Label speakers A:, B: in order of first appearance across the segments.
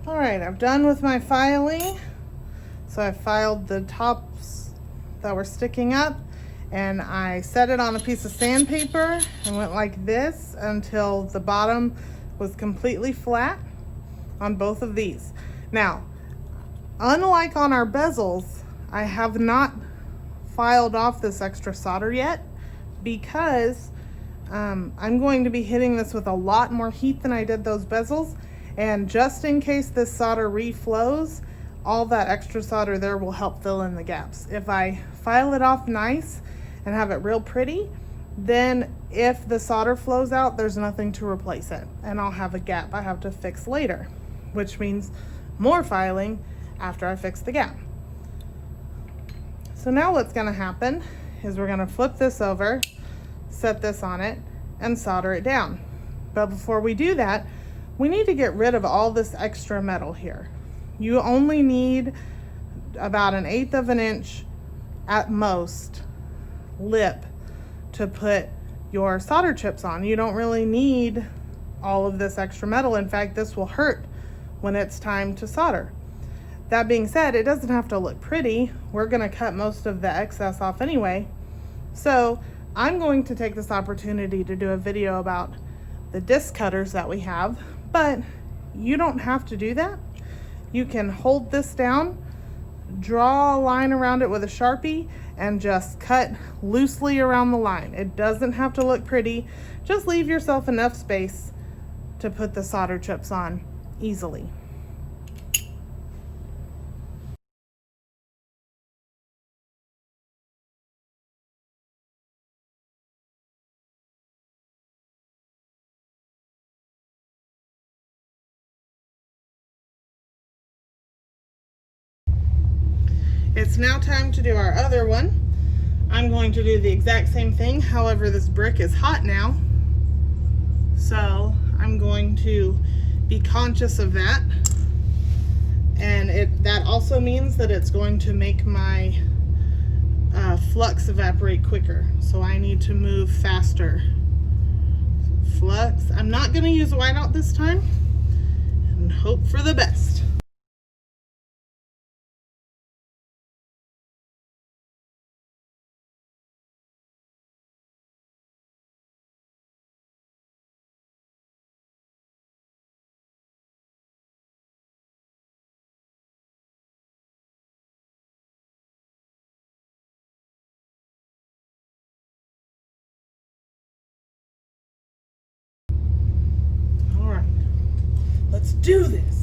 A: All right, I'm done with my filing. So I filed the tops that were sticking up, and I set it on a piece of sandpaper and went like this until the bottom was completely flat on both of these. Now, unlike on our bezels, I have not filed off this extra solder yet because I'm going to be hitting this with a lot more heat than I did those bezels, and just in case this solder reflows, all that extra solder there will help fill in the gaps. If I file it off nice and have it real pretty, then if the solder flows out, there's nothing to replace it, and I'll have a gap I have to fix later, which means more filing after I fix the gap. So now what's gonna happen is we're gonna flip this over, set this on it, and solder it down. But before we do that, we need to get rid of all this extra metal here. You only need about 1/8 of an inch at most lip to put your solder chips on. You don't really need all of this extra metal. In fact, this will hurt when it's time to solder. That being said, it doesn't have to look pretty. We're gonna cut most of the excess off anyway. So I'm going to take this opportunity to do a video about the disc cutters that we have, but you don't have to do that. You can hold this down, draw a line around it with a Sharpie, and just cut loosely around the line. It doesn't have to look pretty. Just leave yourself enough space to put the solder chips on easily. It's now time to do our other one. I'm going to do the exact same thing. However, this brick is hot now, so I'm going to be conscious of that. And that also means that it's going to make my flux evaporate quicker. So I need to move faster. Flux. I'm not going to use whiteout this time, and hope for the best. Let's do this.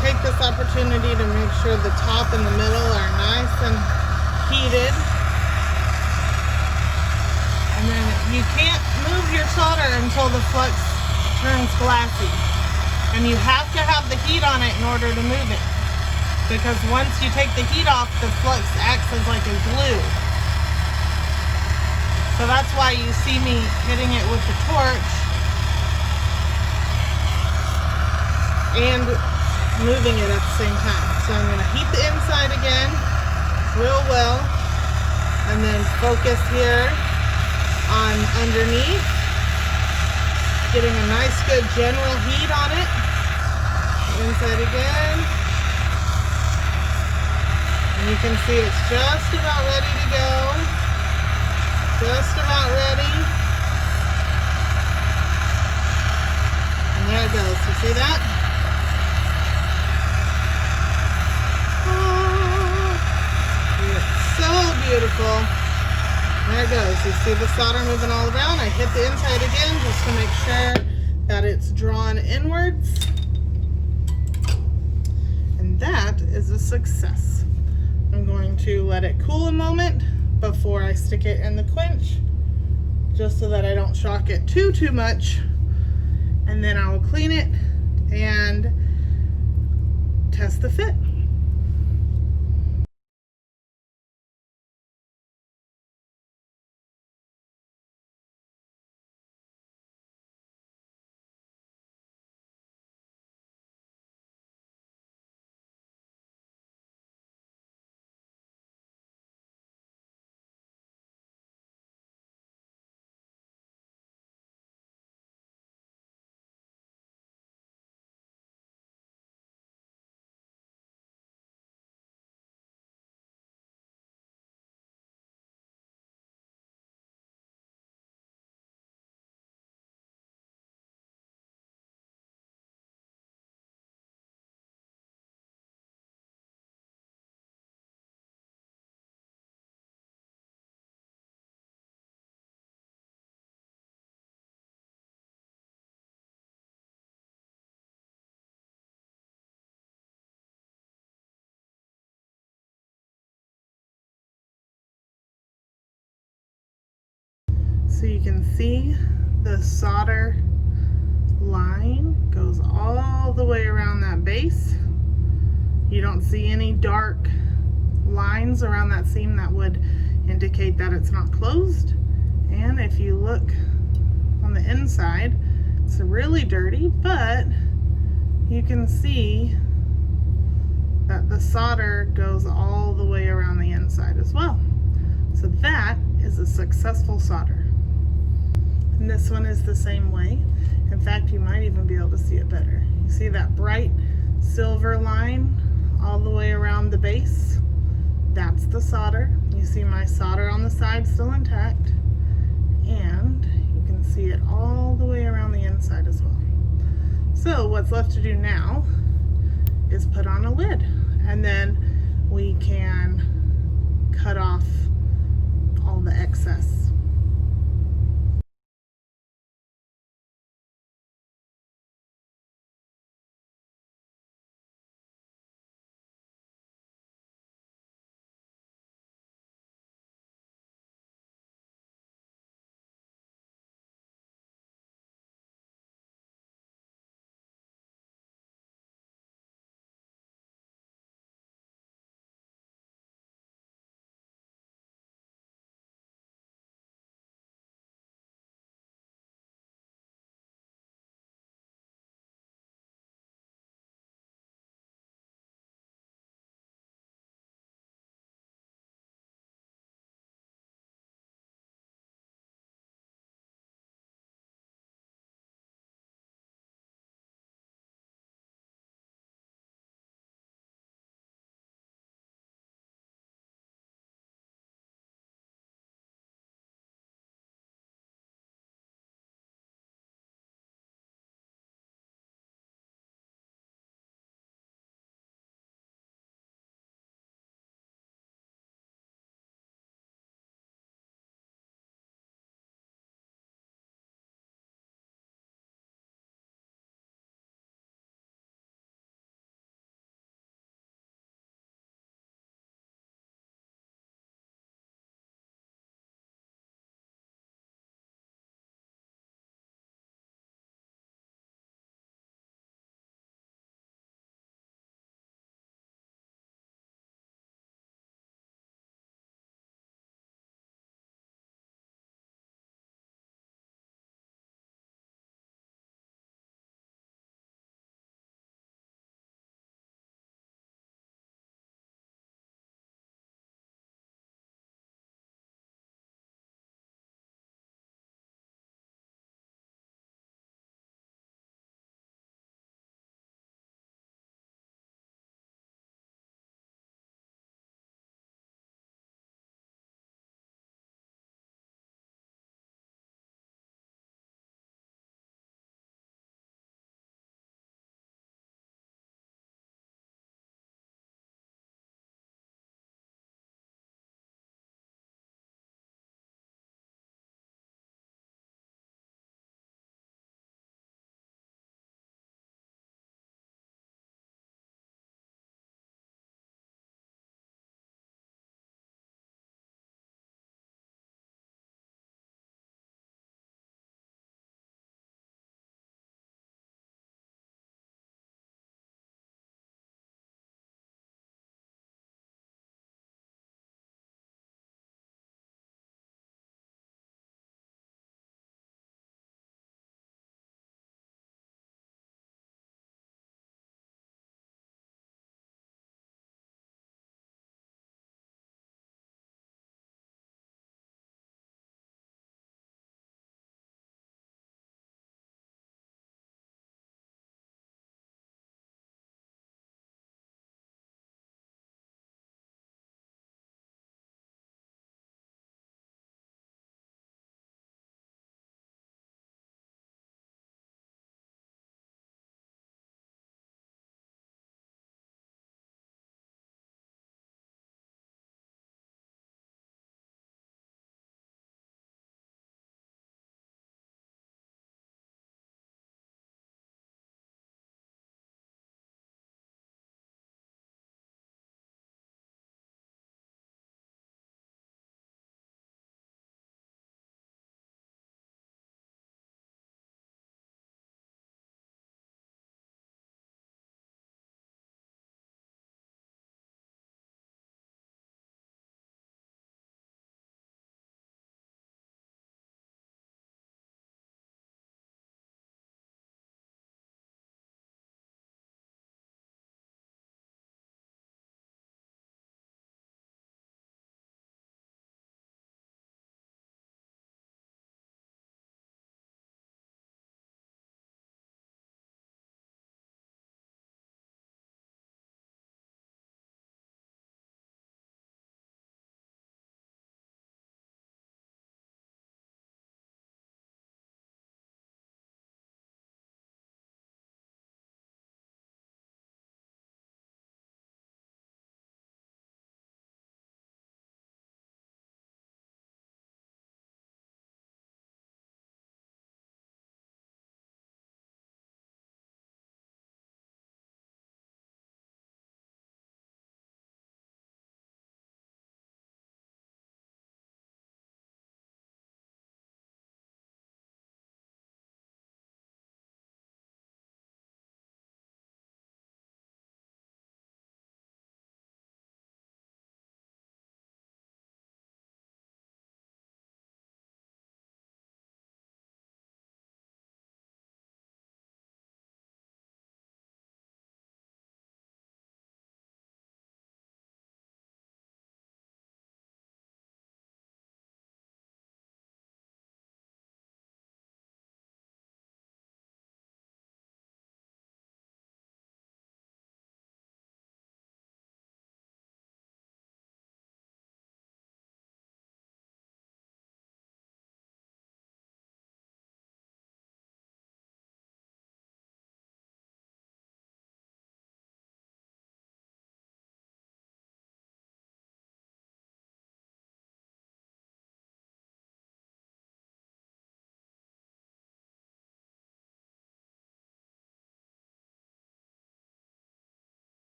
A: Take this opportunity to make sure the top and the middle are nice and heated. And then you can't move your solder until the flux turns glassy. And you have to have the heat on it in order to move it. Because once you take the heat off, the flux acts as like a glue. So that's why you see me hitting it with the torch and moving it at the same time. So I'm going to heat the inside again real well, and then focus here on underneath, getting a nice good general heat on it. Inside again, and you can see it's just about ready to go, just about ready, and there it goes. You see that? So beautiful. there it goes. You see the solder moving all around. I hit the inside again just to make sure that it's drawn inwards. And that is a success. I'm going to let it cool a moment before I stick it in the quench, just so that I don't shock it too much. And then I will clean it and test the fit. So you can see the solder line goes all the way around that base. You don't see any dark lines around that seam that would indicate that it's not closed. And if you look on the inside, it's really dirty, but you can see that the solder goes all the way around the inside as well. So that is a successful solder. And this one is the same way. In fact, you might even be able to see it better. You see that bright silver line all the way around the base? That's the solder. You see my solder on the side still intact, and you can see it all the way around the inside as well. So what's left to do now is put on a lid, and then we can cut off all the excess.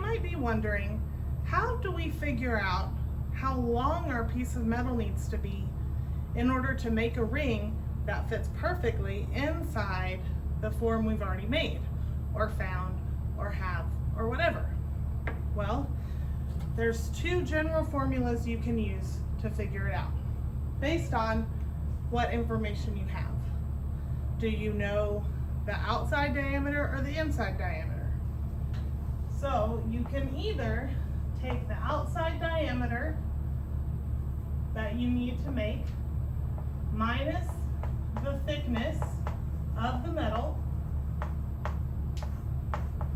A: might be wondering, how do we figure out how long our piece of metal needs to be in order to make a ring that fits perfectly inside the form we've already made, or found, or have, or whatever? Well, there's two general formulas you can use to figure it out, based on what information you have. Do you know the outside diameter or the inside diameter? So you can either take the outside diameter that you need to make minus the thickness of the metal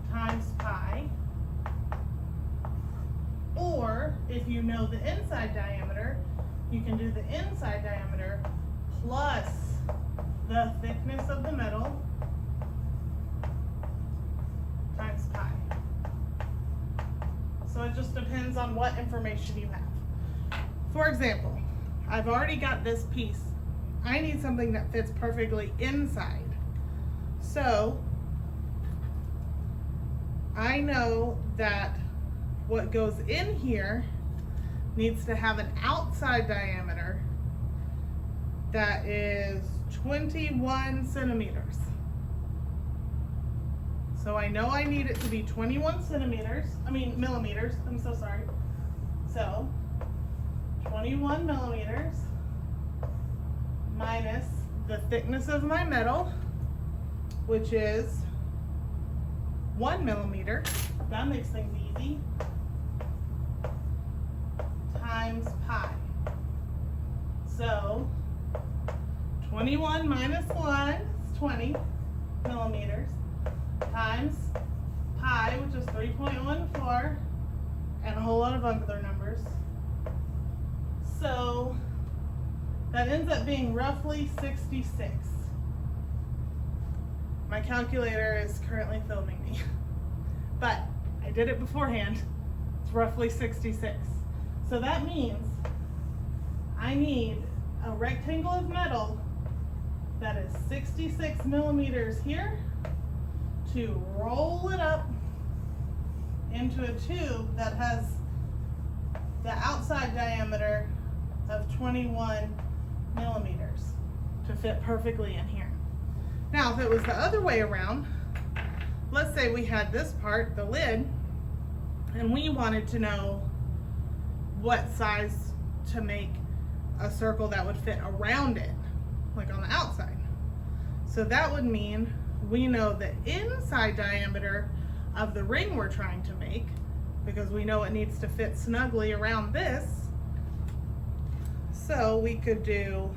A: times pi, or if you know the inside diameter, you can do the inside diameter plus the thickness of the metal times pi. So it just depends on what information you have. For example, I've already got this piece. I need something that fits perfectly inside. So I know that what goes in here needs to have an outside diameter that is 21 centimeters. So I know I need it to be 21 millimeters, I'm so sorry. So 21 millimeters minus the thickness of my metal, which is 1 millimeter, that makes things easy, times pi. So 21 minus 1 is 20 millimeters times pi, which is 3.14, and a whole lot of other numbers. So that ends up being roughly 66. My calculator is currently filming me, but I did it beforehand. It's roughly 66. So that means I need a rectangle of metal that is 66 millimeters here to roll it up into a tube that has the outside diameter of 21 millimeters to fit perfectly in here. Now, if it was the other way around, let's say we had this part, the lid, and we wanted to know what size to make a circle that would fit around it, like on the outside. So that would mean we know the inside diameter of the ring we're trying to make, because we know it needs to fit snugly around this. So we could do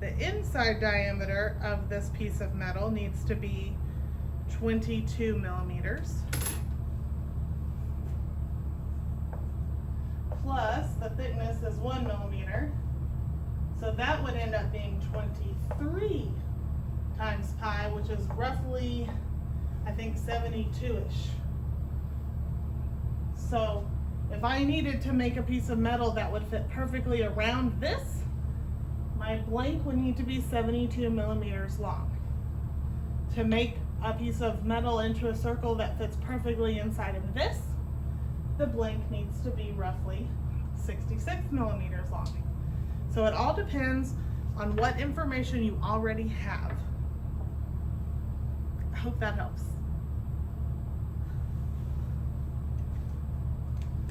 A: the inside diameter of this piece of metal needs to be 22 millimeters plus the thickness is 1 millimeter. So that would end up being 23 times pi, which is roughly, I think, 72-ish. So if I needed to make a piece of metal that would fit perfectly around this, my blank would need to be 72 millimeters long. To make a piece of metal into a circle that fits perfectly inside of this, the blank needs to be roughly 66 millimeters long. So it all depends on what information you already have. I hope that helps.